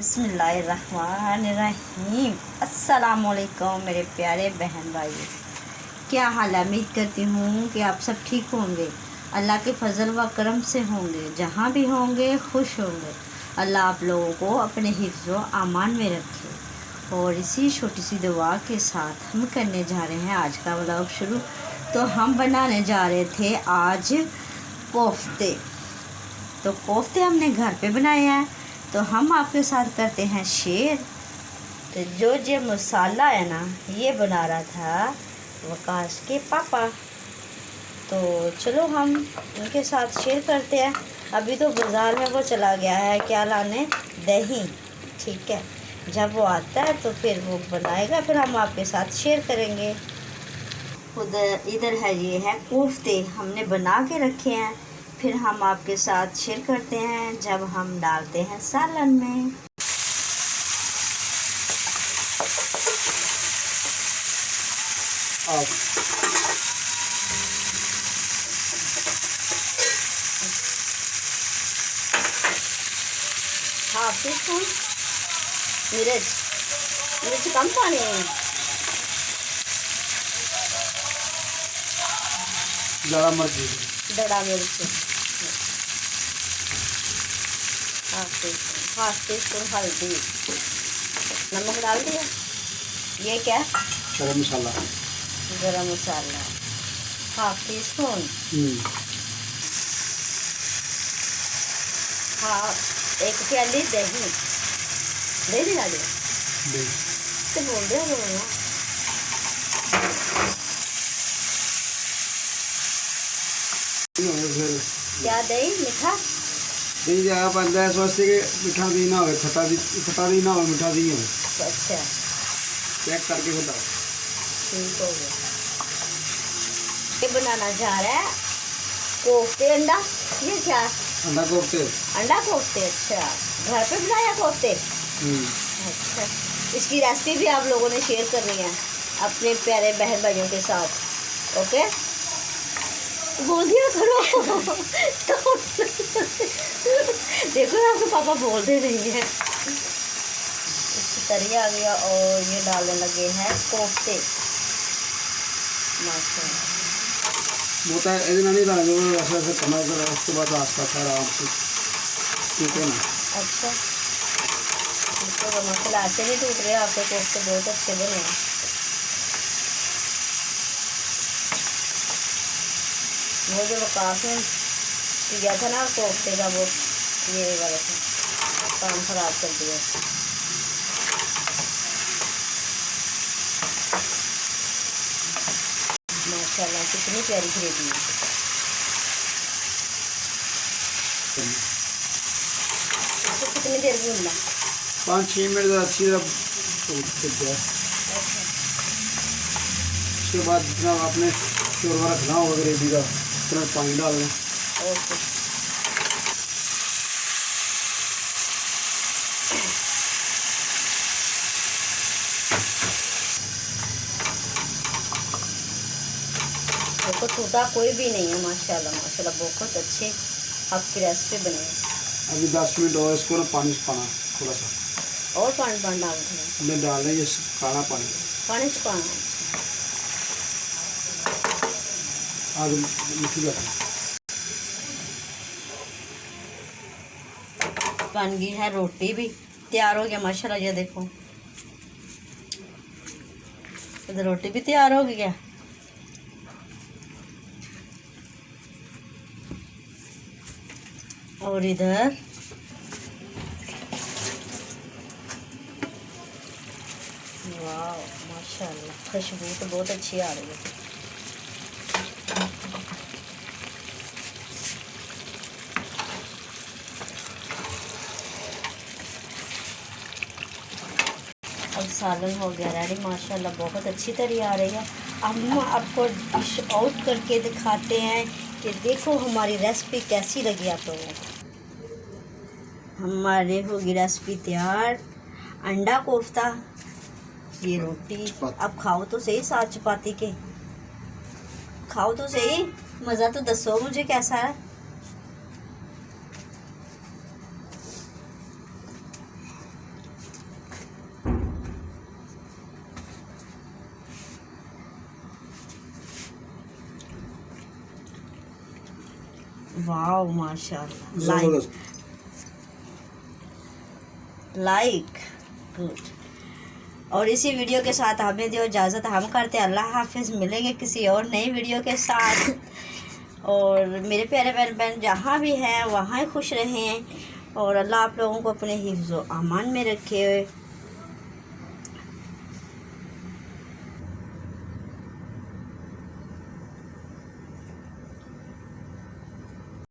बिस्मिल्लाहिर्रहमानिर्रहीम। अस्सलामुअलैकुम मेरे प्यारे बहन भाई, क्या हाल है। उम्मीद करती हूँ कि आप सब ठीक होंगे, अल्लाह के फजल व करम से होंगे, जहाँ भी होंगे खुश होंगे। अल्लाह आप लोगों को अपने हिफ्ज़ व अमान में रखे। और इसी छोटी सी दुआ के साथ हम करने जा रहे हैं आज का व्लॉग शुरू। तो हम बनाने जा रहे थे आज कोफ्ते। तो कोफ्ते हमने घर पे बनाए हैं, तो हम आपके साथ करते हैं शेयर। तो जो ये मसाला है ना, ये बना रहा था वकास के पापा। तो चलो हम उनके साथ शेयर करते हैं। अभी तो बाज़ार में वो चला गया है क्या लाने, दही। ठीक है, जब वो आता है तो फिर वो बनाएगा, फिर हम आपके साथ शेयर करेंगे। उधर इधर है, ये है कोफ्ते हमने बना के रखे हैं, फिर हम आपके साथ शेयर करते हैं जब हम डालते हैं सालन में। हाफ टी स्पून मिर्च, मिर्च कम पानी है, ज़्यादा मिर्च, दड़ा मिर्च हाफ टी स्पून हल्दी, नमक डाल दिया। ये क्या, गरम मसाला, गरम मसाला हाफ टी स्पून। हाँ, एक प्याली दही, दही डाल दिया तो बोल दिया क्या दही मीठा दही ज़्यादा बनता है, इस वास्ते कि मीठा दी ना हो, खट्टा दी ना हो, मीठा दी हो। अच्छा, चेक करके बताओ। ठीक हो गया। ये बनाना चाह रहा है कोफ्ते अंडा। ये क्या, अंडा कोफ्ते। अंडा कोफ्ते। अच्छा, घर पे बनाया कोफ्ते। अच्छा, इसकी रेसिपी भी आप लोगों ने शेयर करनी है अपने प्यारे बहन भाइयों के साथ। ओके, बोल दिया करो तो देखो आपके पापा बोलते नहीं है। इसकी तरी आ गया और ये डालने लगे हैं कोफ्ते। माशाल्लाह, वो तो ऐसे नहीं डालेंगे, वो ऐसे ऐसे करना होगा, उसके बाद आस्ता था आराम से, ठीक है ना। अच्छा, इसको मसाला ऐसे नहीं टूट रहे, आपके कोफ्ते बहुत अच्छे बने हैं। वो जो वकास में किया था ना कोफ्ते का, वो ये वाला था, काम खराब कर दिया। माशाल्लाह कितनी प्यारी ग्रेवी है। इसको कितनी देर भूनना, 5-6 मिनट अच्छी तरह भून जाए। उसके बाद जितना आपने शोरबा रखना होगा ग्रेवी का, उतना पानी डालना। ओके, देखो टूटा कोई भी नहीं है। माशाल्लाह माशाल्लाह, बहुत अच्छे आपकी रेसिपी बनी है। अभी 10 मिनट और इसको ना पानी सुखाना थोड़ा सा, और पानी डालना है, हमने डालना ये सुखाना पानी, पानी सुखाना है। आग मिट्टी जाती। बन गई है, रोटी भी तैयार हो गया माशाल्लाह। ये देखो, इधर रोटी भी तैयार हो गया। और इधर वाह माशाल्लाह, खुशबू तो बहुत अच्छी आ रही है। अब सालन हो गया रेडी माशाल्लाह, बहुत अच्छी तरह आ रही है। अब हम आपको डिश आउट करके दिखाते हैं कि देखो हमारी रेसिपी कैसी लगी आप लोगों को। हमारे होगी रेसिपी तैयार, अंडा कोफ्ता, ये रोटी। अब खाओ तो सही, साथ चपाती के खाओ तो सही, मज़ा तो दसो मुझे कैसा है। वाह माशाल्लाह, ज़बरदस्त। Like good. और इसी वीडियो के साथ हमें दो इजाज़त, हम करते हैं अल्लाह हाफिज़। मिलेंगे किसी और नई वीडियो के साथ। और मेरे प्यारे बहन बहन जहाँ भी हैं वहाँ खुश रहें और अल्लाह आप लोगों को अपने हिफ्ज़ व अमान में रखे।